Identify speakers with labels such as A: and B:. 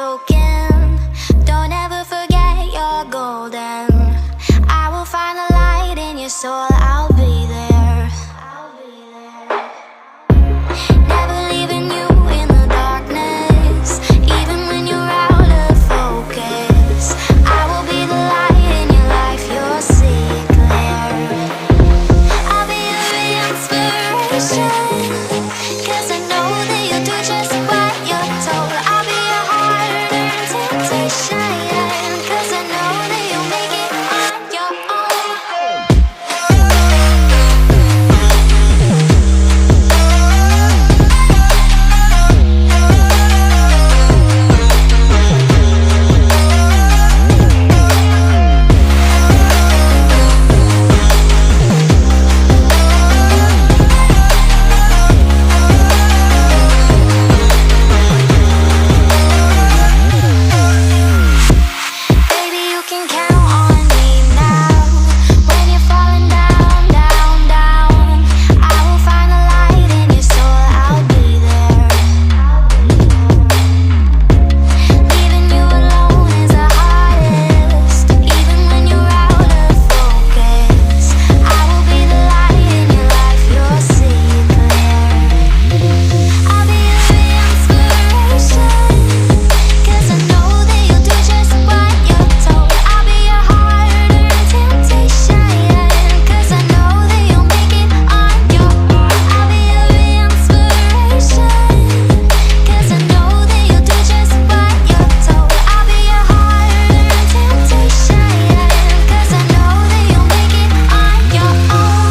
A: broken. Don't ever forget you're golden. I will find the light in your soul, I'll be there. Never leaving you in the darkness, even when you're out of focus. I will be the light in your life, you'll see it clear. I'll be your inspiration, 'cause I know that you'll do just what you're told. I'll be your heart and temptation, 'cause I know that you'll make it on your own. Baby, you can count on me now. When you're falling down, down, down, I will find the light in your soul, I'll be there. Leaving you alone is the hardest, even when you're out of focus. I will be the light in your life, you'll see it clear. I'll be your inspiration, 'cause I know that you'll do just what you're told. I'll be your heart and temptation, 'cause I know that you'll make it on your own. I'll be your inspiration, 'cause I know that you'll do just what you're told. I'll be your heart and temptation, 'cause I know that you'll make it on your own.